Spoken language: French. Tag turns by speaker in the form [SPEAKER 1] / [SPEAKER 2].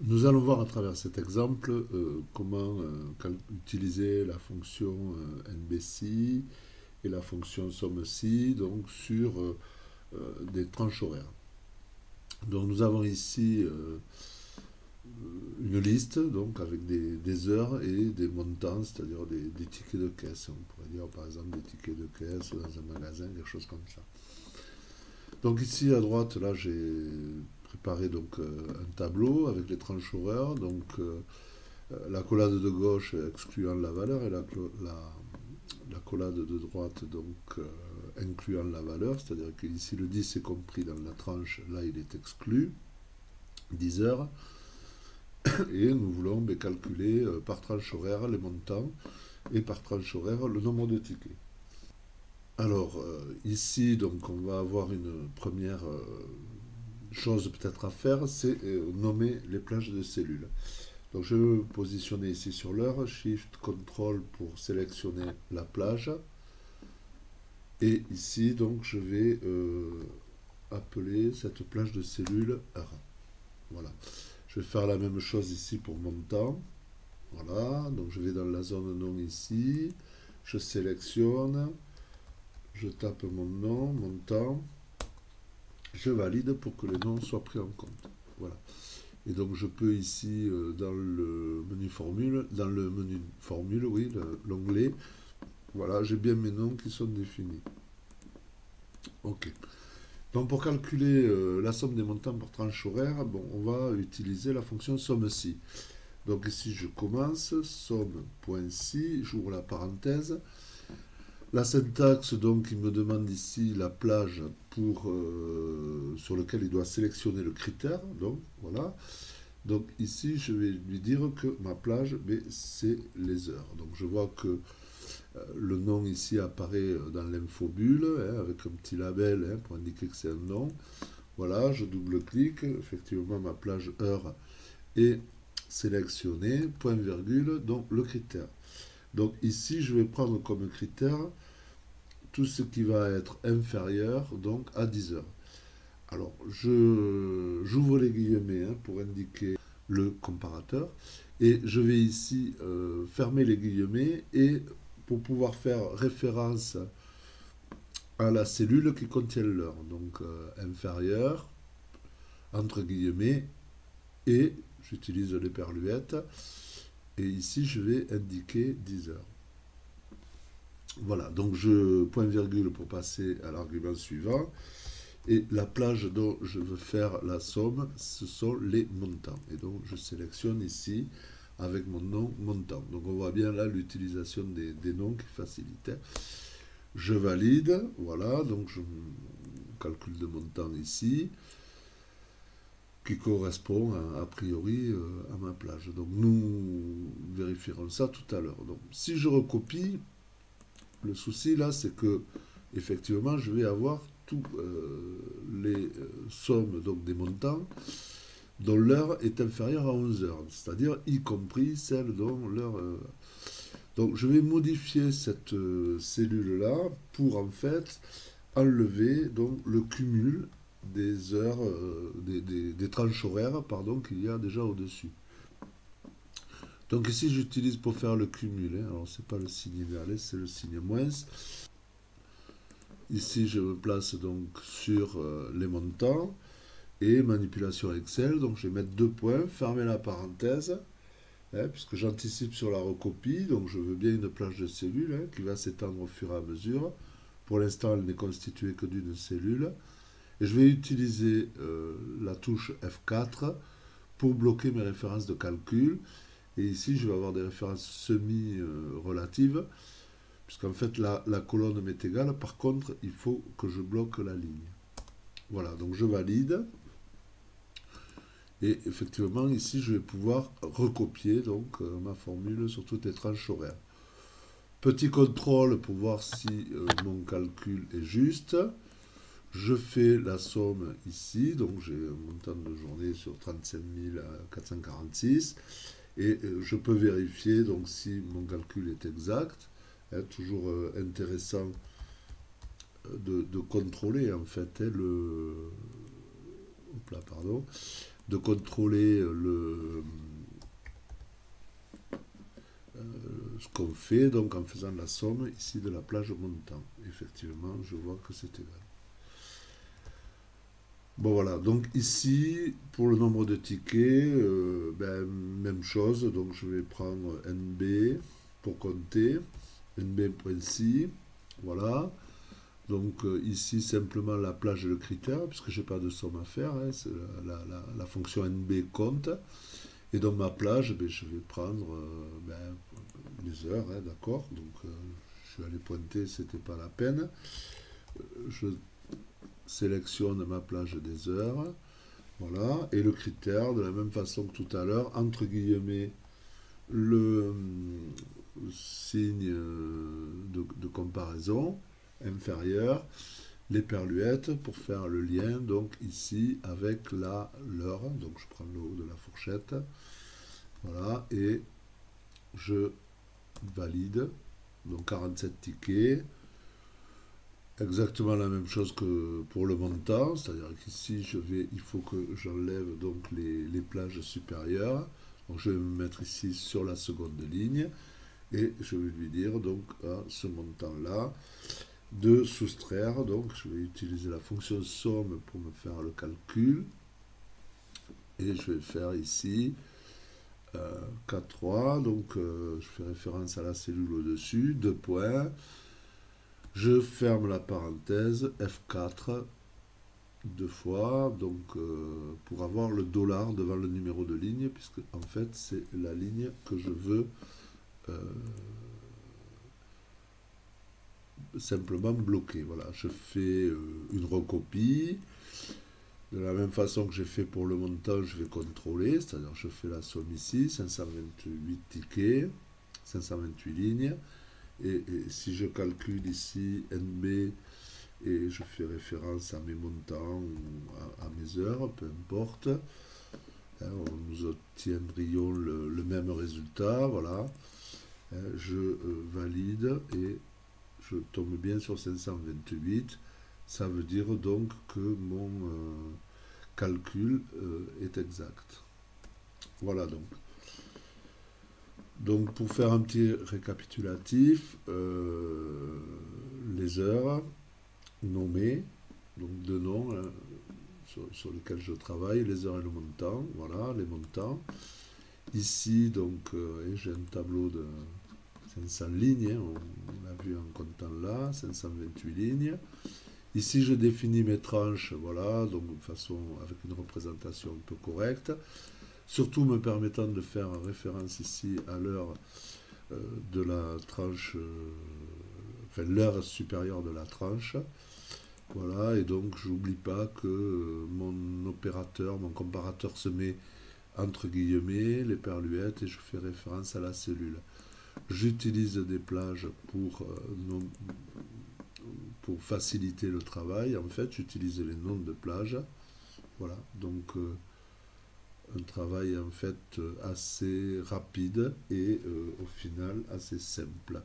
[SPEAKER 1] nous allons voir à travers cet exemple comment utiliser la fonction NBC et la fonction SOMMECI donc sur des tranches horaires. Donc nous avons ici une liste donc avec des heures et des montants, c'est-à-dire des tickets de caisse. On pourrait dire par exemple des tickets de caisse dans un magasin, quelque chose comme ça. Donc ici à droite, là j'ai préparé donc un tableau avec les tranches horaires, donc l'accolade de gauche excluant la valeur et l'accolade de droite donc incluant la valeur, c'est-à-dire que ici le 10 est compris dans la tranche, là il est exclu, 10 heures, et nous voulons calculer par tranche horaire les montants et par tranche horaire le nombre de tickets. Alors ici donc on va avoir une première chose peut-être à faire, c'est nommer les plages de cellules. Donc je vais me positionner ici sur l'heure, Shift Control pour sélectionner la plage. Et ici donc je vais appeler cette plage de cellules heure. Voilà. Je vais faire la même chose ici pour mon temps. Voilà, donc je vais dans la zone nom ici, je sélectionne, je tape mon nom, mon temps, je valide pour que le nom soit pris en compte. Voilà. Et donc je peux ici dans le menu formule, oui, l'onglet, voilà, j'ai bien mes noms qui sont définis. Ok. Donc pour calculer la somme des montants par tranche horaire, bon, on va utiliser la fonction SOMMECI. Donc ici je commence, somme.si, j'ouvre la parenthèse. La syntaxe, donc, il me demande ici la plage sur lequel il doit sélectionner le critère. Donc, voilà. Donc, ici, je vais lui dire que ma plage, c'est les heures. Donc, je vois que le nom ici apparaît dans l'infobulle, hein, avec un petit label hein, pour indiquer que c'est un nom. Voilà, je double-clique. Effectivement, ma plage heure est sélectionnée, point virgule, donc le critère. Donc, ici, je vais prendre comme critère tout ce qui va être inférieur donc à 10 heures. Alors, j'ouvre les guillemets hein, pour indiquer le comparateur et je vais ici fermer les guillemets et pour pouvoir faire référence à la cellule qui contient l'heure. Donc, inférieur, entre guillemets, et j'utilise les perluettes et ici je vais indiquer 10 heures. Voilà, donc je point virgule pour passer à l'argument suivant. Et la plage dont je veux faire la somme, ce sont les montants. Et donc je sélectionne ici avec mon nom montant. Donc on voit bien là l'utilisation des noms qui facilite. Je valide, voilà, donc je calcule de montant ici, qui correspond a priori à ma plage. Donc nous vérifierons ça tout à l'heure. Donc si je recopie, le souci là, c'est que effectivement, je vais avoir tous les sommes donc des montants dont l'heure est inférieure à 11 heures, c'est-à-dire y compris celle dont l'heure. Donc je vais modifier cette cellule-là pour en fait enlever donc le cumul des heures, des tranches horaires pardon, qu'il y a déjà au-dessus. Donc ici j'utilise pour faire le cumul, hein. Alors c'est pas le signe égal, c'est le signe moins. Ici je me place donc sur les montants et manipulation Excel, donc je vais mettre deux points, fermer la parenthèse, hein, puisque j'anticipe sur la recopie, donc je veux bien une plage de cellules hein, qui va s'étendre au fur et à mesure. Pour l'instant elle n'est constituée que d'une cellule. Et je vais utiliser la touche F4 pour bloquer mes références de calcul. Et ici, je vais avoir des références semi-relatives, puisqu'en fait, la colonne m'est égale. Par contre, il faut que je bloque la ligne. Voilà, donc je valide. Et effectivement, ici, je vais pouvoir recopier donc, ma formule sur toutes les tranches horaires. Petit contrôle pour voir si mon calcul est juste. Je fais la somme ici, donc j'ai un montant de journée sur 35 446. Et je peux vérifier donc si mon calcul est exact. Hein, toujours intéressant de contrôler en fait hein, le. Hop là, pardon. de contrôler ce qu'on fait, donc en faisant la somme ici de la plage montant. Effectivement, je vois que c'est égal. Bon voilà, donc ici, pour le nombre de tickets, ben, même chose, donc je vais prendre NB pour compter, NB.si, voilà. Donc ici, simplement la plage et le critère, puisque je n'ai pas de somme à faire, hein, c'est la fonction NB compte. Et dans ma plage, ben, je vais prendre ben, les heures, hein, d'accord. Donc je suis allé pointer, c'était pas la peine. Je sélectionne ma plage des heures. Voilà, et le critère, de la même façon que tout à l'heure, entre guillemets, le signe de comparaison inférieur, l'éperluette pour faire le lien, donc ici, avec l'heure. Donc je prends le haut de la fourchette, voilà, et je valide. Donc 47 tickets. Exactement la même chose que pour le montant, c'est-à-dire qu'ici il faut que j'enlève donc les plages supérieures. Donc je vais me mettre ici sur la seconde ligne et je vais lui dire donc à ce montant-là de soustraire. Donc je vais utiliser la fonction somme pour me faire le calcul et je vais faire ici K3. Donc je fais référence à la cellule au-dessus, deux points. Je ferme la parenthèse, F4, deux fois, donc pour avoir le dollar devant le numéro de ligne, puisque en fait c'est la ligne que je veux euh, simplement bloquer. Voilà, je fais une recopie. De la même façon que j'ai fait pour le montant, je vais contrôler, c'est-à-dire je fais la somme ici, 528 tickets, 528 lignes. Et si je calcule ici NB et je fais référence à mes montants ou à mes heures, peu importe, hein, nous obtiendrions le même résultat, voilà. Hein, je valide et je tombe bien sur 528. Ça veut dire donc que mon calcul est exact. Voilà donc. Donc pour faire un petit récapitulatif, les heures nommées, donc deux noms hein, sur lesquels je travaille, les heures et le montant, voilà les montants. Ici donc j'ai un tableau de 500 lignes, hein, on l'a vu en comptant là, 528 lignes. Ici je définis mes tranches, voilà, donc de façon avec une représentation un peu correcte. Surtout me permettant de faire référence ici à l'heure de la tranche, enfin l'heure supérieure de la tranche. Voilà, et donc j'oublie pas que mon opérateur, mon comparateur se met entre guillemets, l'éperluette, et je fais référence à la cellule. J'utilise des plages pour faciliter le travail. En fait, j'utilise les noms de plages. Voilà, donc un travail en fait assez rapide et au final assez simple.